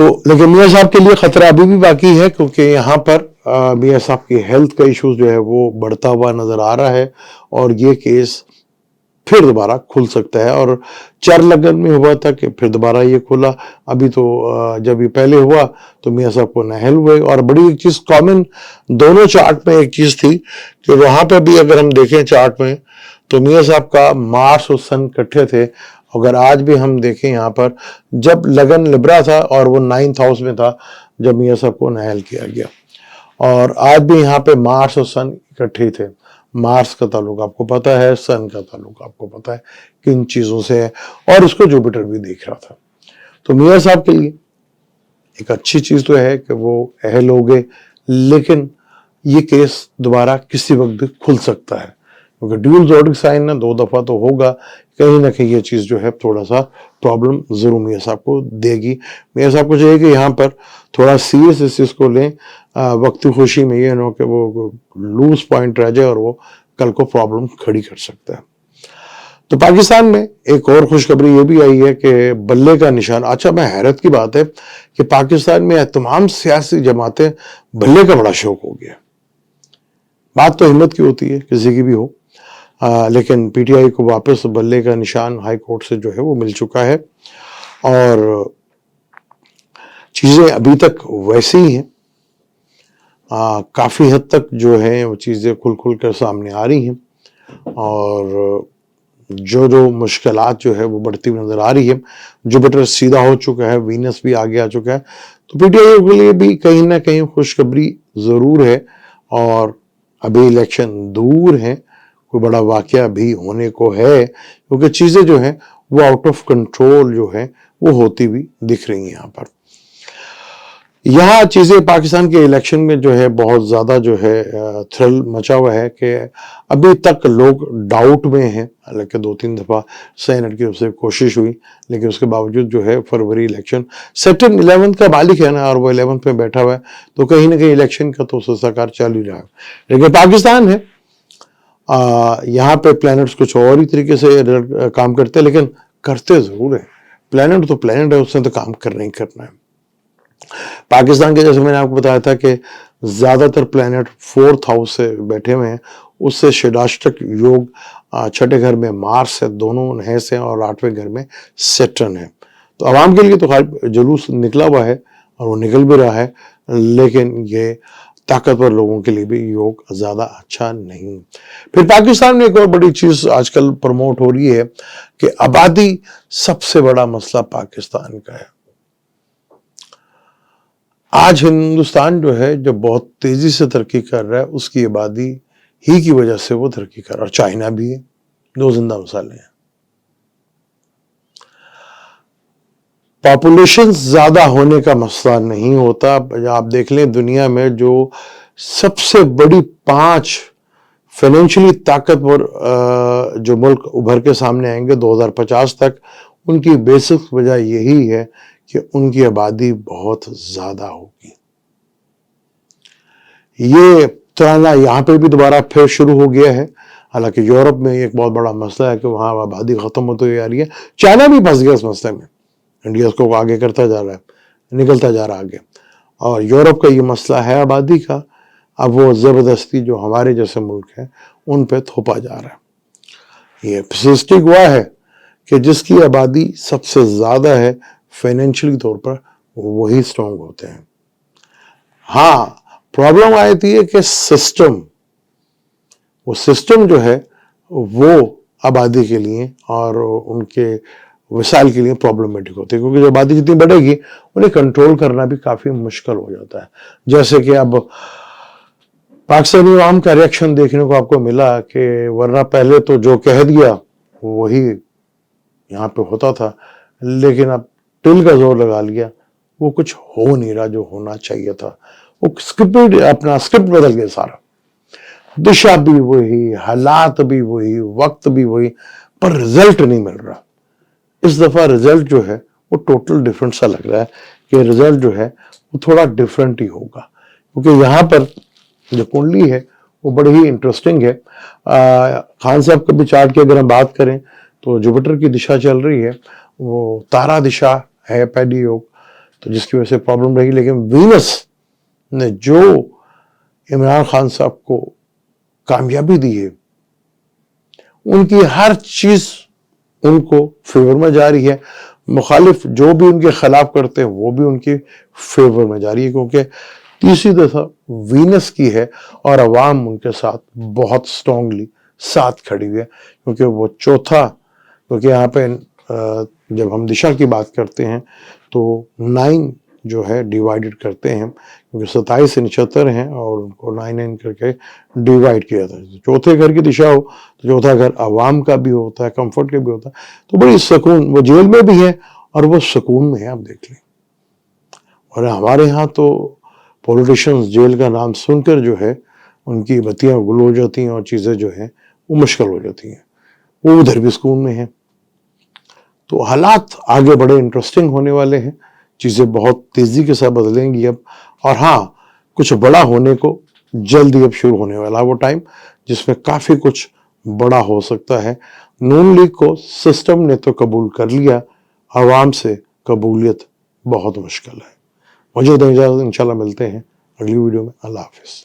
تو لیکن میاں صاحب کے لیے خطرہ ابھی بھی باقی ہے، کیونکہ یہاں پر میاں صاحب کی ہیلتھ کا ایشوز جو ہے وہ بڑھتا ہوا نظر آ رہا ہے، اور یہ کیس پھر دوبارہ کھل سکتا ہے. اور چار لگن میں ہوا تھا کہ پھر دوبارہ یہ کھلا. ابھی تو جب یہ پہلے ہوا تو میاں صاحب کو نااہل ہوئے. اور بڑی ایک چیز کامن دونوں چارٹ میں ایک چیز تھی کہ وہاں پہ بھی اگر ہم دیکھیں چارٹ میں تو میاں صاحب کا مارس اور سن کٹھے تھے. اگر آج بھی ہم دیکھیں یہاں پر جب لگن لبرا تھا اور وہ 9th ہاؤس میں تھا جب میاں صاحب کو نااہل کیا گیا، اور آج بھی یہاں پہ مارس اور سن اکٹھے تھے. مارس کا تعلق آپ کو پتا ہے، سن کا تعلق آپ کو پتا ہے کن چیزوں سے ہے، اور اس کو جوپیٹر بھی دیکھ رہا تھا. تو میاں صاحب کے لیے ایک اچھی چیز تو ہے کہ وہ اہل ہو گئے، لیکن یہ کیس دوبارہ کسی وقت بھی کھل سکتا ہے، کیونکہ ڈیول زوڈک سائن نہ 2 دفعہ تو ہوگا. کہیں نہ کہیں یہ چیز جو ہے تھوڑا سا پرابلم ضرور میاں صاحب کو دے گی. میاں صاحب کو چاہیے کہ یہاں پر تھوڑا سیریس اس چیز کو لیں، وقتی خوشی میں یہ نہ ہو کہ وہ لوز پوائنٹ رہ جائے اور وہ کل کو پرابلم کھڑی کر سکتا ہے. تو پاکستان میں ایک اور خوشخبری یہ بھی آئی ہے کہ بلے کا نشان. اچھا، میں حیرت کی بات ہے کہ پاکستان میں تمام سیاسی جماعتیں بلے کا بڑا شوق ہو گیا. بات تو ہمت کی ہوتی ہے، کسی کی بھی ہو، لیکن پی ٹی آئی کو واپس بلے کا نشان ہائی کورٹ سے جو ہے وہ مل چکا ہے، اور چیزیں ابھی تک ویسے ہی ہیں. کافی حد تک جو ہے وہ چیزیں کھل کھل کر سامنے آ رہی ہیں، اور جو مشکلات جو ہے وہ بڑھتی ہوئی نظر آ رہی ہے. جوپیٹر سیدھا ہو چکا ہے، وینس بھی آگے آ چکا ہے. تو پی ٹی آئی کے لیے بھی کہیں نہ کہیں خوشخبری ضرور ہے، اور ابھی الیکشن دور ہیں، کوئی بڑا واقعہ بھی ہونے کو ہے، کیونکہ چیزیں جو ہیں وہ آؤٹ آف کنٹرول جو ہے وہ ہوتی بھی دکھ رہی ہیں. یہاں چیزیں پاکستان کے الیکشن میں جو ہے بہت زیادہ جو ہے تھرل مچا ہوا ہے کہ ابھی تک لوگ ڈاؤٹ میں ہیں. حالانکہ 2-3 دفعہ سینٹ کی طرف سے کوشش ہوئی، لیکن اس کے باوجود جو ہے فروری الیکشن سیپٹمبر 11 کا مالک ہے نا، اور وہ 11 میں بیٹھا ہوا ہے، تو کہیں نہ کہیں الیکشن کا تو سلسلہ کار چل ہی رہا ہے. لیکن پاکستان ہے، یہاں پہ پلانٹس کچھ اور ہی طریقے سے کام کرتے ہیں، لیکن کرتے ضرور ہیں. پلانٹ تو پلانٹ ہے، اس نے تو کام کرنا ہی کرنا ہے. پاکستان کے جیسے میں نے آپ کو بتایا تھا کہ زیادہ تر پلانٹ 4th ہاؤس سے بیٹھے ہوئے ہیں. اس سے شڈاشٹک یوگ 6ٹھے گھر میں مارس ہے، دونوں نحس ہیں، اور 8ویں گھر میں سیٹرن ہے. تو عوام کے لیے تو جلوس نکلا ہوا ہے، اور وہ نکل بھی رہا ہے، لیکن یہ طاقتور لوگوں کے لیے بھی یوگ زیادہ اچھا نہیں. پھر پاکستان میں ایک اور بڑی چیز آج کل پروموٹ ہو رہی ہے کہ آبادی سب سے بڑا مسئلہ پاکستان کا ہے. آج ہندوستان جو ہے جو بہت تیزی سے ترقی کر رہا ہے، اس کی آبادی ہی کی وجہ سے وہ ترقی کر رہا ہے. اور چائنا بھی ہے، 2 زندہ مثالیں ہیں. پاپولیشن زیادہ ہونے کا مسئلہ نہیں ہوتا. آپ دیکھ لیں دنیا میں جو سب سے بڑی 5 فائنینشلی طاقتور جو ملک ابھر کے سامنے آئیں گے 2050 تک، ان کی بیسک وجہ یہی ہے کہ ان کی آبادی بہت زیادہ ہوگی. یہ ترانہ یہاں پہ بھی دوبارہ پھر شروع ہو گیا ہے. حالانکہ یورپ میں ایک بہت بڑا مسئلہ ہے کہ وہاں آبادی ختم ہوتی جا رہی ہے. چائنا بھی پھنس گیا اس مسئلے میں، انڈیا اس کو آگے کرتا جا رہا ہے، نکلتا جا رہا آگے. اور یورپ کا یہ مسئلہ ہے آبادی کا، اب وہ زبردستی جو ہمارے جیسے ملک ہیں ان پہ تھوپا جا رہا ہے. یہ اسٹیٹسٹک ہوا ہے کہ جس کی آبادی سب سے زیادہ ہے فائنینشلی طور پر، وہی اسٹرانگ ہوتے ہیں. ہاں، پرابلم آتی ہے کہ وہ سسٹم جو ہے وہ آبادی کے لیے اور ان کے وسائل کے لیے پرابلمٹک ہوتی ہے، کیونکہ جو آبادی جتنی بڑھے گی انہیں کنٹرول کرنا بھی کافی مشکل ہو جاتا ہے. جیسے کہ اب پاکستانی عوام کا ریئیکشن دیکھنے کو آپ کو ملا کہ ورنہ پہلے تو جو کہہ دیا وہی یہاں پہ ہوتا تھا، لیکن اب ٹل کا زور لگا لیا، وہ کچھ ہو نہیں رہا جو ہونا چاہیے تھا. وہ اپنا اسکرپٹ بدل گیا سارا، دشا بھی وہی، حالات بھی وہی، وقت بھی وہی، پر رزلٹ نہیں مل رہا. اس دفعہ رزلٹ جو ہے وہ ٹوٹل ڈیفرنٹ سا لگ رہا ہے کہ رزلٹ جو ہے وہ تھوڑا ڈیفرنٹ ہی ہوگا، کیونکہ یہاں پر جو کنڈلی ہے وہ بڑی ہی انٹرسٹنگ ہے. خان صاحب کے بھی چارٹ کی اگر ہم بات کریں تو جوپیٹر کی دشا چل رہی ہے، وہ تارا دشا ہے پہلی یوگ. تو جس کی وجہ سے پرابلم رہی. لیکن وینس نے جو عمران خان صاحب کو کامیابی دی ہے، ان کی ہر چیز ان کو فیور میں جا رہی ہے. مخالف جو بھی ان کے خلاف کرتے ہیں وہ بھی ان کی فیور میں جا رہی ہے، کیونکہ تیسری دفعہ وینس کی ہے اور عوام ان کے ساتھ بہت سٹرونگلی ساتھ کھڑی ہوئی ہے. کیونکہ وہ چوتھا، کیونکہ یہاں پہ جب ہم دشا کی بات کرتے ہیں تو 9 جو ہے ڈیوائیڈڈ کرتے ہیں، کیونکہ 27 سے 79 ہیں اور ان کو 9 کر کے ڈیوائیڈ کیا جاتا ہے. چوتھے گھر کی دشا ہو تو چوتھا گھر عوام کا بھی ہوتا ہے، کمفرٹ کا بھی ہوتا ہے. تو بڑی سکون، وہ جیل میں بھی ہے اور وہ سکون میں ہے، آپ دیکھ لیں. اور ہمارے ہاں تو پولیٹیشنز جیل کا نام سن کر جو ہے ان کی بتیاں گل ہو جاتی ہیں اور چیزیں جو ہیں وہ مشکل ہو جاتی ہیں. وہ ادھر بھی سکون میں ہیں. تو حالات آگے بڑے انٹرسٹنگ ہونے والے ہیں، چیزیں بہت تیزی کے ساتھ بدلیں گی اب. اور ہاں، کچھ بڑا ہونے کو جلدی اب شروع ہونے والا وہ ٹائم جس میں کافی کچھ بڑا ہو سکتا ہے. نون لیگ کو سسٹم نے تو قبول کر لیا، عوام سے قبولیت بہت مشکل ہے. مجھے دیں اجازت، انشاءاللہ ملتے ہیں اگلی ویڈیو میں. اللہ حافظ.